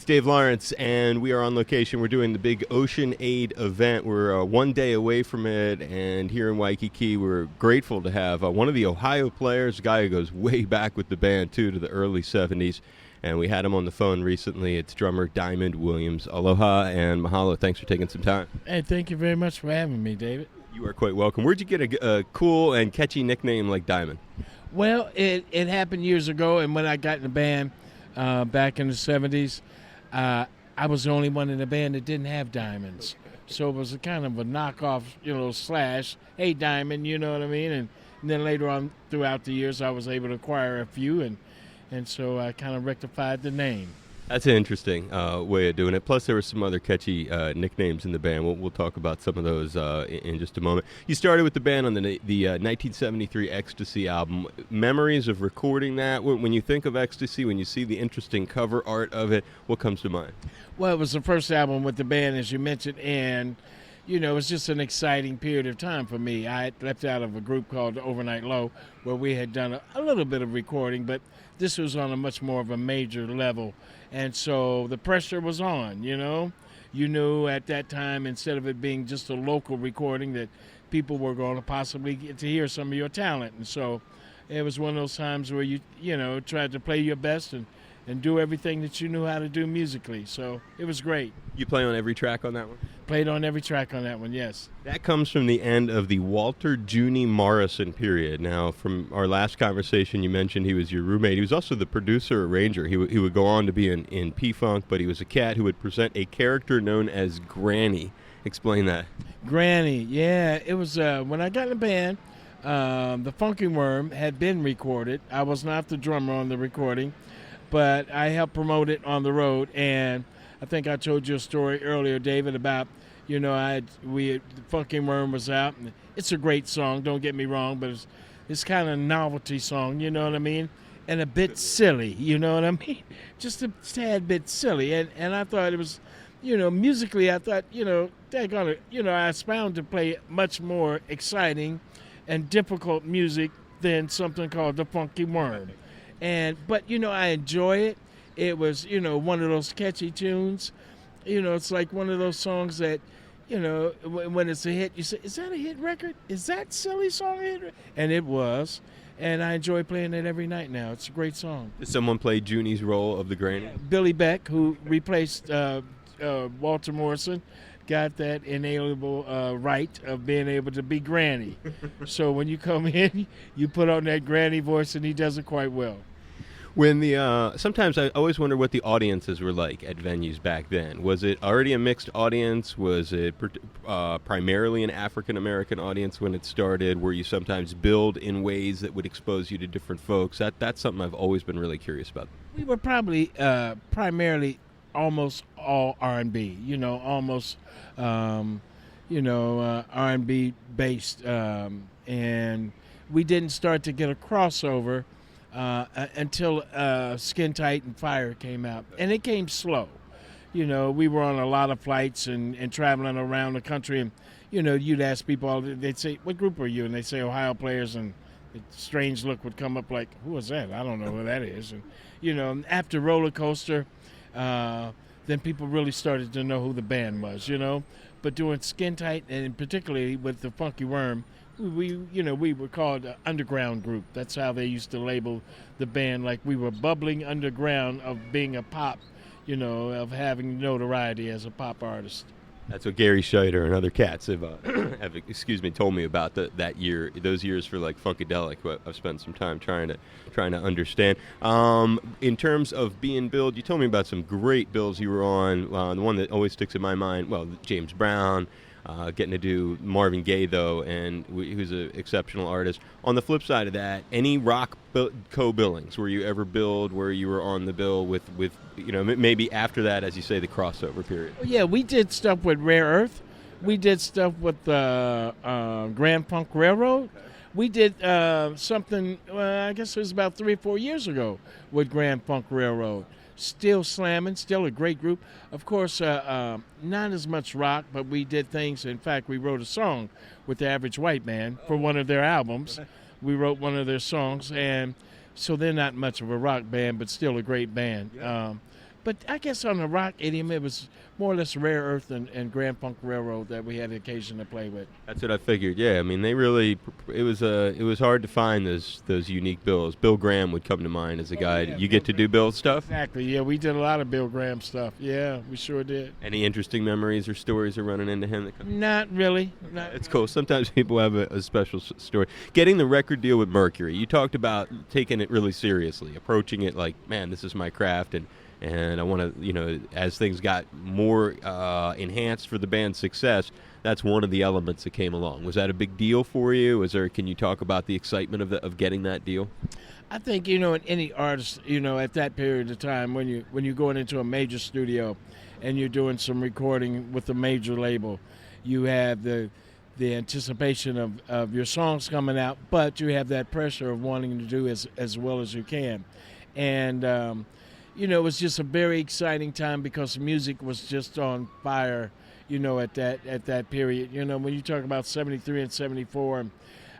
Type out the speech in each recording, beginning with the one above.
Dave Lawrence, and we are on location. We're doing the big Ocean Aid event. We're 1 day away from it, and here in Waikiki, we're grateful to have one of the Ohio players, a guy who goes way back with the band, too, to the early 70s, and we had him on the phone recently. It's drummer Diamond Williams. Aloha and mahalo. Thanks for taking some time. Hey, thank you very much for having me, David. You are quite welcome. Where'd you get a cool and catchy nickname like Diamond? Well, it happened years ago, and when I got in the band back in the 70s, I was the only one in the band that didn't have diamonds. So it was a kind of a knockoff, slash, hey, Diamond, you know what I mean? And then later on throughout the years, I was able to acquire a few, and so I kind of rectified the name. That's an interesting way of doing it. Plus, there were some other catchy nicknames in the band. We'll talk about some of those in just a moment. You started with the band on the 1973 Ecstasy album. Memories of recording that? When you think of Ecstasy, when you see the interesting cover art of it, what comes to mind? Well, it was the first album with the band, as you mentioned, and it was just an exciting period of time for me. I had left out of a group called Overnight Low, where we had done a little bit of recording, but this was on a much more of a major level. And so the pressure was on, You knew at that time, instead of it being just a local recording, that people were going to possibly get to hear some of your talent. And so it was one of those times where you tried to play your best and do everything that you knew how to do musically. So it was great. You play on every track on that one? Played on every track on that one, yes. That comes from the end of the Walter Junie Morrison period. Now, from our last conversation, you mentioned he was your roommate. He was also the producer arranger. He would go on to be in P-Funk, but he was a cat who would present a character known as Granny. Explain that. Granny, yeah. It was when I got in the band, the Funky Worm had been recorded. I was not the drummer on the recording, but I helped promote it on the road. And I think I told you a story earlier, David, about the Funky Worm was out. And it's a great song, don't get me wrong, but it's kind of a novelty song, you know what I mean? And a bit silly, you know what I mean? Just a tad bit silly. And I thought it was, musically, I thought, I was bound to play much more exciting and difficult music than something called the Funky Worm. But I enjoy it. It was, one of those catchy tunes. It's like one of those songs that, when it's a hit, you say, is that a hit record? Is that silly song a hit? And it was. And I enjoy playing it every night now. It's a great song. Did someone play Junie's role of the Granny? Billy Beck, who replaced Walter Morrison, got that inalienable right of being able to be Granny. So when you come in, you put on that Granny voice, and he does it quite well. When sometimes I always wonder what the audiences were like at venues back then. Was it already a mixed audience? Was it primarily an African-American audience when it started? Were you sometimes billed in ways that would expose you to different folks? That's something I've always been really curious about. We were probably primarily almost all R&B, almost, R&B based. And we didn't start to get a crossover until Skin Tight and Fire came out. And it came slow. We were on a lot of flights and traveling around the country. And, you'd ask people, they'd say, what group are you? And they'd say Ohio Players. And a strange look would come up like, who is that? I don't know who that is. And, after Roller Coaster, then people really started to know who the band was, But doing Skin Tight, and particularly with the Funky Worm, we were called an underground group. That's how they used to label the band, like we were bubbling underground of being a pop, of having notoriety as a pop artist. That's what Gary Scheider and other cats have told me about those years for like Funkadelic. But I've spent some time trying to understand. In terms of being billed, you told me about some great bills you were on. The one that always sticks in my mind, James Brown. Getting to do Marvin Gaye, though, and who's an exceptional artist. On the flip side of that, any rock co-billings? Were you ever billed where you were on the bill with maybe after that, as you say, the crossover period? Yeah, we did stuff with Rare Earth. We did stuff with Grand Funk Railroad. We did something, I guess it was about 3 or 4 years ago with Grand Funk Railroad. Still slamming, still a great group. Of course, not as much rock, but we did things. In fact, we wrote a song with the Average White Man for one of their albums. We wrote one of their songs, and so they're not much of a rock band, but still a great band. But I guess on the rock idiom, it was more or less Rare Earth and Grand Funk Railroad that we had the occasion to play with. That's what I figured. Yeah, I mean, they really it was hard to find those unique bills. Bill Graham would come to mind as a guy. Yeah, You get to do Bill stuff? Exactly. Yeah, we did a lot of Bill Graham stuff. Yeah, we sure did. Any interesting memories or stories of running into him? Not really. It's cool. Sometimes people have a special story. Getting the record deal with Mercury. You talked about taking it really seriously, approaching it like, man, this is my craft, and I want to, as things got more enhanced for the band's success, that's one of the elements that came along. Was that a big deal for you? Can you talk about the excitement of getting that deal? I think, in any artist, at that period of time when you're going into a major studio and you're doing some recording with a major label, you have the anticipation of your songs coming out, but you have that pressure of wanting to do as well as you can. And it was just a very exciting time because music was just on fire, at that period. When you talk about 73 and 74,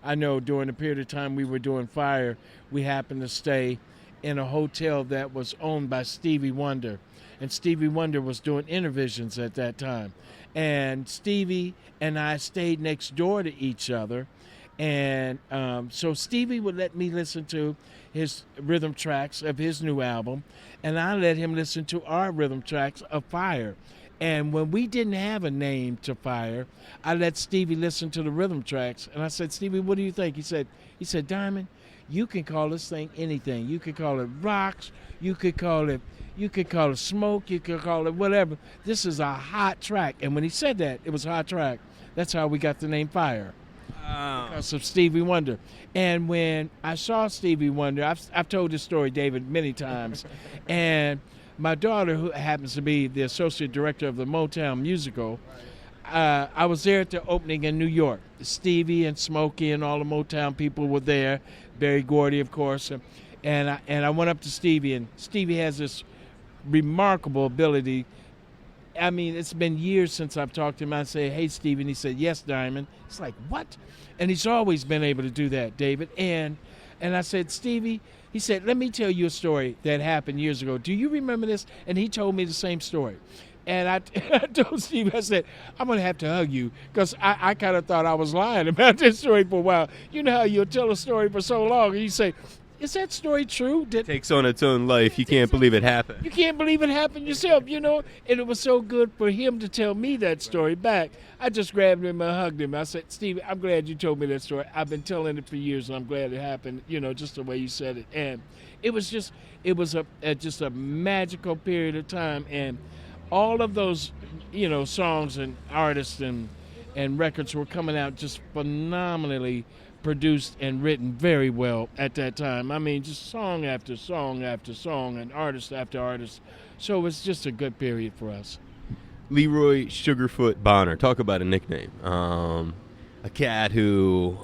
I know during the period of time we were doing Fire, we happened to stay in a hotel that was owned by Stevie Wonder. And Stevie Wonder was doing Intervisions at that time. And Stevie and I stayed next door to each other. And so Stevie would let me listen to his rhythm tracks of his new album, and I let him listen to our rhythm tracks of Fire. And when we didn't have a name to Fire, I let Stevie listen to the rhythm tracks, and I said, Stevie, what do you think? He said, Diamond, you can call this thing anything. You could call it Rocks, you could call it Smoke, you could call it whatever. This is a hot track. And when he said that, it was a hot track. That's how we got the name Fire. Because of Stevie Wonder. And when I saw Stevie Wonder, I've told this story, David, many times, and my daughter, who happens to be the associate director of the Motown musical, I was there at the opening in New York. Stevie and Smokey and all the Motown people were there, Berry Gordy, of course, and I went up to Stevie, and Stevie has this remarkable ability. I mean, it's been years since I've talked to him. I say, hey, Stevie, and he said, yes, Diamond. It's like, what? And he's always been able to do that, David. And I said, Stevie, he said, let me tell you a story that happened years ago. Do you remember this? And he told me the same story. And I told Stevie, I said, I'm going to have to hug you because I kind of thought I was lying about this story for a while. You know how you'll tell a story for so long and you say, is that story true? Takes on its own life. You can't believe it happened. You can't believe it happened yourself, And it was so good for him to tell me that story back. I just grabbed him and hugged him. I said, Stevie, I'm glad you told me that story. I've been telling it for years, and I'm glad it happened, just the way you said it. And it was just a magical period of time. And all of those, songs and artists and records were coming out just phenomenally produced and written very well at that time. I mean, just song after song after song and artist after artist. So it was just a good period for us. Leroy Sugarfoot Bonner. Talk about a nickname. A cat who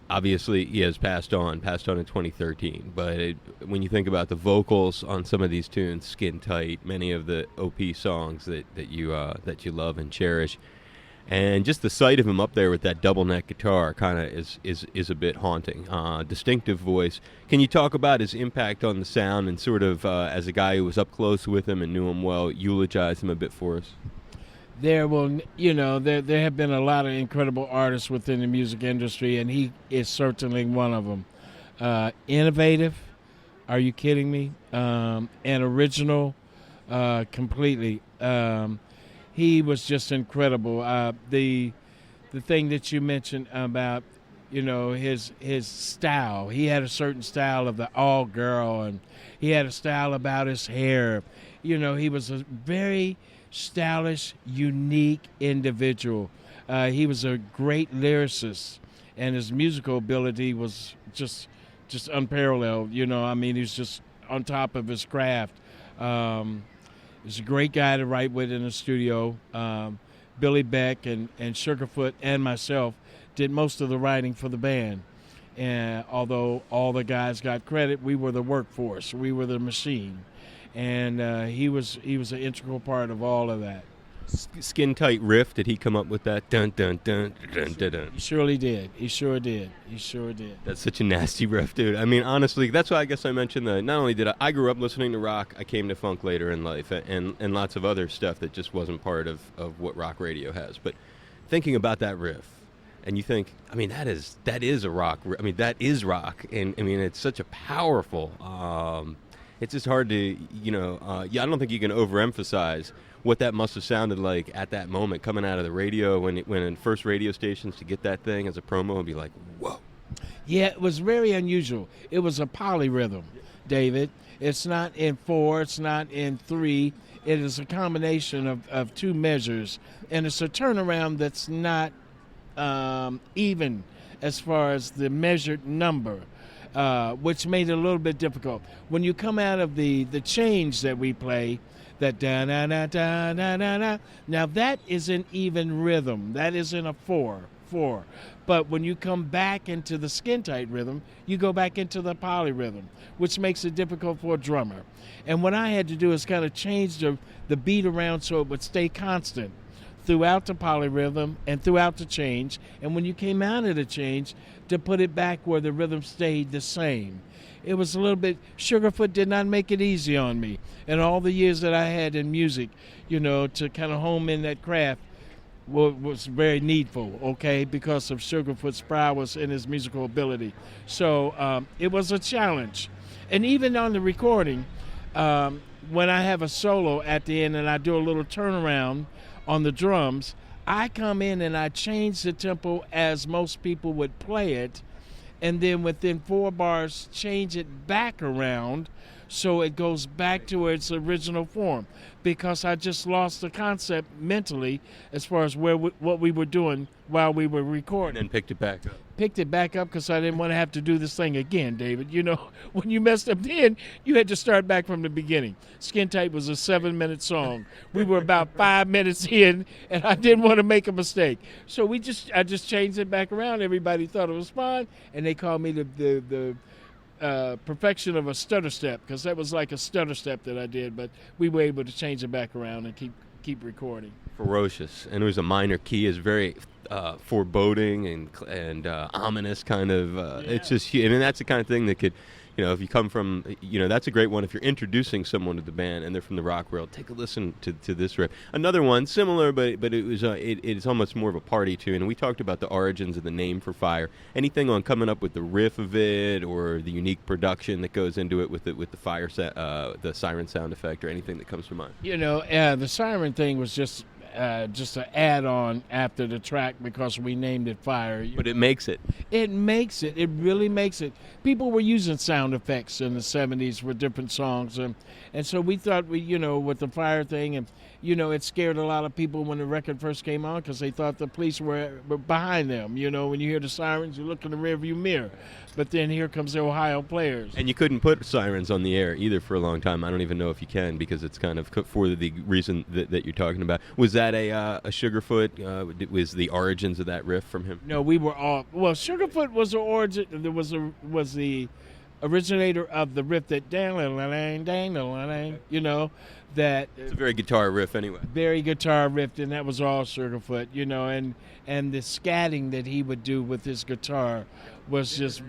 obviously he has passed on in 2013. But when you think about the vocals on some of these tunes, Skin Tight, many of the OP songs that you love and cherish, and just the sight of him up there with that double neck guitar kind of is a bit haunting. Distinctive voice. Can you talk about his impact on the sound and sort of, as a guy who was up close with him and knew him well, eulogize him a bit for us? There have been a lot of incredible artists within the music industry, and he is certainly one of them. Innovative, are you kidding me? And original, completely. He was just incredible. The thing that you mentioned about, his style. He had a certain style of the all girl, and he had a style about his hair. He was a very stylish, unique individual. He was a great lyricist, and his musical ability was just unparalleled. He was just on top of his craft. He's a great guy to write with in the studio. Billy Beck and Sugarfoot and myself did most of the writing for the band. And although all the guys got credit, we were the workforce. We were the machine. And he was an integral part of all of that. Skin tight riff. Did he come up with that? Dun dun dun dun dun dun. He surely did. He sure did. He sure did. That's such a nasty riff, dude. I mean, honestly, that's why I guess I mentioned that. Not only did I grew up listening to rock, I came to funk later in life, and lots of other stuff that just wasn't part of what rock radio has. But thinking about that riff, and you think, I mean, that is a rock. I mean, that is rock, and I mean, it's such a powerful. It's just hard to, I don't think you can overemphasize what that must have sounded like at that moment, coming out of the radio when in first radio stations to get that thing as a promo and be like, whoa. Yeah, it was very unusual. It was a polyrhythm, David. It's not in 4, it's not in 3. It is a combination of 2 measures, and it's a turnaround that's not even as far as the measured number, which made it a little bit difficult. When you come out of the change that we play, that da da da da da da da. Now that is an even rhythm. That is in a 4. But when you come back into the skin tight rhythm, you go back into the polyrhythm, which makes it difficult for a drummer. And what I had to do is kind of change the beat around so it would stay constant throughout the polyrhythm and throughout the change. And when you came out of the change, to put it back where the rhythm stayed the same. It was a little bit, Sugarfoot did not make it easy on me. And all the years that I had in music, to kind of home in that craft was very needful, okay, because of Sugarfoot's prowess and his musical ability. So it was a challenge. And even on the recording, when I have a solo at the end and I do a little turnaround on the drums, I come in and I change the tempo as most people would play it, and then within 4 bars change it back around so it goes back to its original form, because I just lost the concept mentally as far as what we were doing while we were recording. And then picked it back up. Picked it back up because I didn't want to have to do this thing again, David. When you messed up then, you had to start back from the beginning. Skin Tight was a 7-minute song. We were about 5 minutes in, and I didn't want to make a mistake. So I just changed it back around. Everybody thought it was fine, and they called me the perfection of a stutter step, because that was like a stutter step that I did, but we were able to change it back around and keep recording. Ferocious, and it was a minor key. It's very foreboding and ominous kind of. Yeah. It's just, and that's the kind of thing that could, if you come from, that's a great one. If you're introducing someone to the band and they're from the rock world, take a listen to this riff. Another one similar, but it was it's almost more of a party tune. And we talked about the origins of the name for Fire. Anything on coming up with the riff of it or the unique production that goes into it with the fire the siren sound effect, or anything that comes to mind? The siren thing was just an add-on after the track because we named it Fire. But it makes it. It makes it. It really makes it. People were using sound effects in the 70s for different songs, and so we thought with the fire thing, and it scared a lot of people when the record first came on because they thought the police were behind them. When you hear the sirens, you look in the rearview mirror. But then here comes the Ohio Players. And you couldn't put sirens on the air either for a long time. I don't even know if you can, because it's kind of for the reason that you're talking about. Was that a Sugarfoot? Was the origins of that riff from him? No, we were all. Well, Sugarfoot was the origin. Was the originator of the riff that that. It's a very guitar riff, anyway. Very guitar riff, and that was all Sugarfoot. And the scatting that he would do with his guitar was just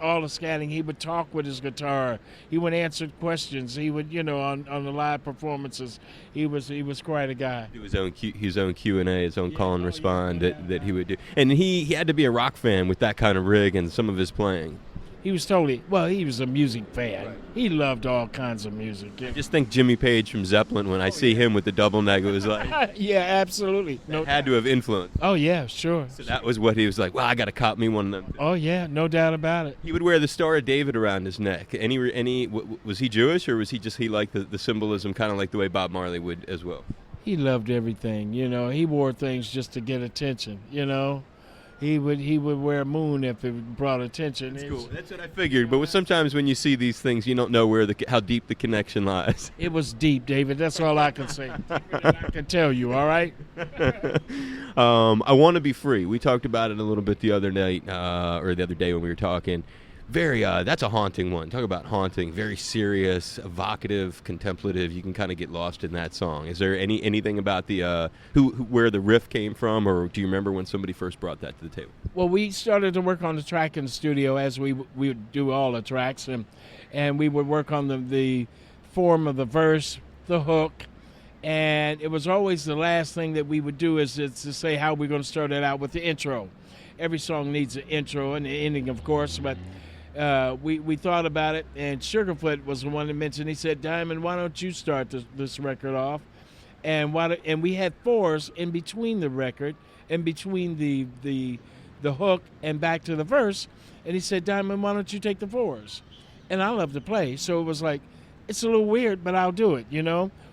all the scatting. He would talk with his guitar. He would answer questions. He would, on the live performances, he was quite a guy. Do his own Q&A, his own call and respond that he would do. And he had to be a rock fan with that kind of rig and some of his playing. He was he was a music fan. Right. He loved all kinds of music. Yeah. Just think Jimmy Page from Zeppelin. When I see him with the double neck, it was like... Yeah, absolutely. Had to have influenced. Oh, yeah, sure. So that was what he was like, well, I got to cop me one of them. Oh, yeah, no doubt about it. He would wear the Star of David around his neck. Was he Jewish, or was he like the symbolism, kind of like the way Bob Marley would as well? He loved everything. He wore things just to get attention, He would wear a moon if it brought attention. That's cool. That's what I figured. But sometimes when you see these things, you don't know how deep the connection lies. It was deep, David. That's all I can say. I can tell you. All right. I Want to Be Free. We talked about it a little bit the other night, or the other day when we were talking. Very, that's a haunting one. Talk about haunting. Very serious, evocative, contemplative. You can kind of get lost in that song. Is there anything about the where the riff came from, or do you remember when somebody first brought that to the table? Well, we started to work on the track in the studio as we would do all the tracks, and we would work on the form of the verse, the hook, and it was always the last thing that we would do is to say how we're going to start it out with the intro. Every song needs an intro and an ending, of course, but we thought about it, and Sugarfoot was the one that mentioned. He said, "Diamond, why don't you start this record off?" And we had fours in between the record, in between the hook and back to the verse. And he said, "Diamond, why don't you take the fours?" And I love to play, so it was like, it's a little weird, but I'll do it.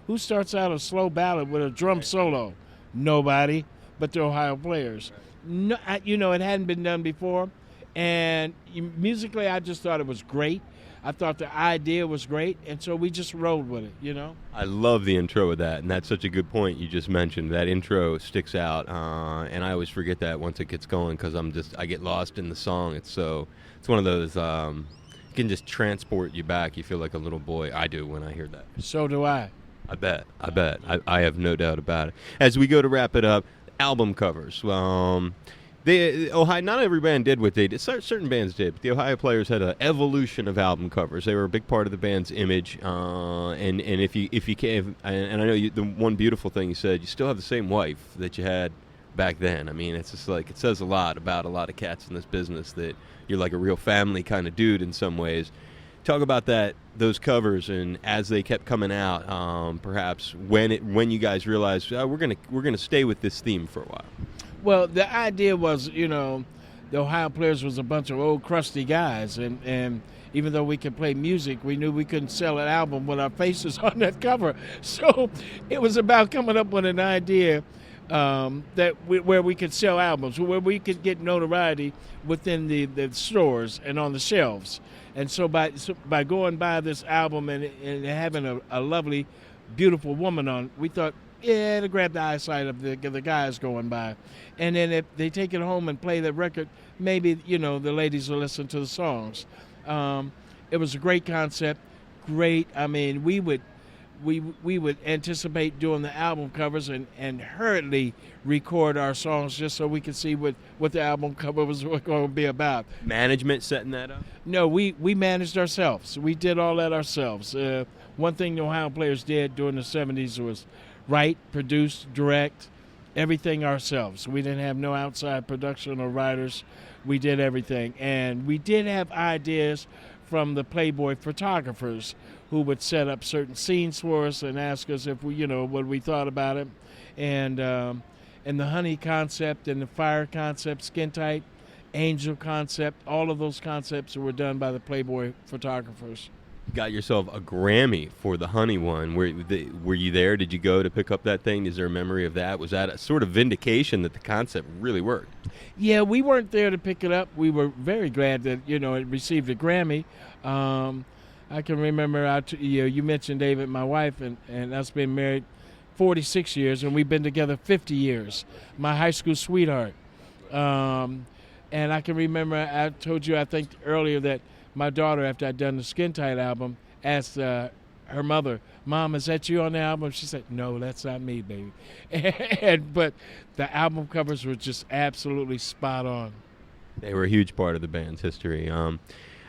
Who starts out a slow ballad with a drum solo? Nobody, but the Ohio Players. No, it hadn't been done before. And musically, I just thought it was great. I thought the idea was great, and so we just rolled with it, I love the intro of that, and that's such a good point you just mentioned. That intro sticks out, and I always forget that once it gets going because I get lost in the song. It's one of those, it can just transport you back. You feel like a little boy. I do when I hear that. So do I. I bet. I have no doubt about it. As we go to wrap it up, album covers. Ohio, not every band did what they did. Certain bands did, but the Ohio Players had an evolution of album covers. They were a big part of the band's image. And if you can, and I know the one beautiful thing you said, you still have the same wife that you had back then. I mean, it's just like it says a lot about a lot of cats in this business that you're like a real family kind of dude in some ways. Talk about those covers, and as they kept coming out, perhaps when you guys realized we're gonna stay with this theme for a while. Well, the idea was, the Ohio Players was a bunch of old crusty guys, and even though we could play music, we knew we couldn't sell an album with our faces on that cover. So it was about coming up with an idea where we could sell albums, where we could get notoriety within the stores and on the shelves. And so by going by this album and having a lovely, beautiful woman on, we thought, yeah, to grab the eyesight of the guys going by. And then if they take it home and play the record, maybe, the ladies will listen to the songs. It was a great concept, great. I mean, we would anticipate doing the album covers and hurriedly record our songs just so we could see what the album cover was going to be about. Management setting that up? No, we managed ourselves. We did all that ourselves. One thing the Ohio Players did during the 70s was write, produce, direct, everything ourselves. We didn't have no outside production or writers. We did everything. And we did have ideas from the Playboy photographers who would set up certain scenes for us and ask us if we, what we thought about it. And the honey concept and the fire concept, skin tight, angel concept, all of those concepts were done by the Playboy photographers. Got yourself a Grammy for the honey one. Were you there? Did you go to pick up that thing? Is there a memory of that? Was that a sort of vindication that the concept really worked? Yeah, we weren't there to pick it up. We were very glad that it received a Grammy. I can remember you mentioned David, my wife, and us been married 46 years, and we've been together 50 years. My high school sweetheart. And I can remember I told you I think earlier that my daughter, after I'd done the Skin Tight album, asked her mother, "Mom, is that you on the album?" She said, "No, that's not me, baby." But the album covers were just absolutely spot on. They were a huge part of the band's history.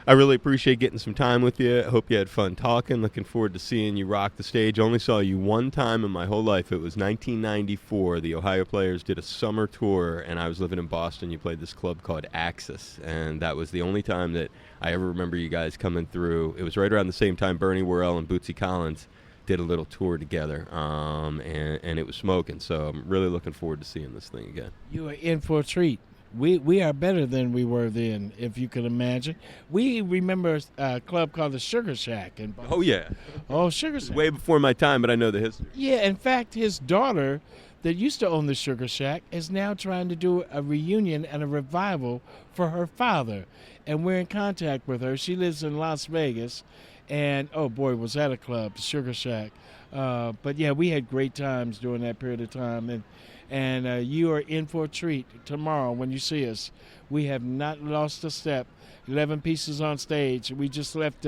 I really appreciate getting some time with you. I hope you had fun talking. Looking forward to seeing you rock the stage. Only saw you one time in my whole life. It was 1994. The Ohio Players did a summer tour, and I was living in Boston. You played this club called Ecstasy, and that was the only time that I ever remember you guys coming through. It was right around the same time Bernie Worrell and Bootsy Collins did a little tour together, and it was smoking. So I'm really looking forward to seeing this thing again. You are in for a treat. We are better than we were then, if you could imagine. We remember a club called the Sugar Shack in Boston. Oh, yeah. Oh, Sugar Shack. Way before my time, but I know the history. Yeah, in fact, his daughter that used to own the Sugar Shack is now trying to do a reunion and a revival for her father. And we're in contact with her. She lives in Las Vegas. And, oh, boy, was that a club, the Sugar Shack. But, yeah, we had great times during that period of time. And you are in for a treat tomorrow when you see us. We have not lost a step. 11 pieces on stage. We just left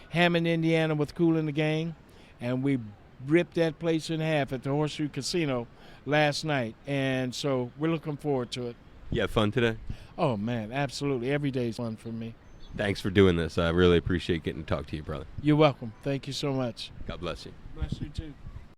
Hammond, Indiana with Kool and the Gang, and we ripped that place in half at the Horseshoe Casino last night. And so we're looking forward to it. You have fun today? Oh, man, absolutely. Every day is fun for me. Thanks for doing this. I really appreciate getting to talk to you, brother. You're welcome. Thank you so much. God bless you. Bless you, too.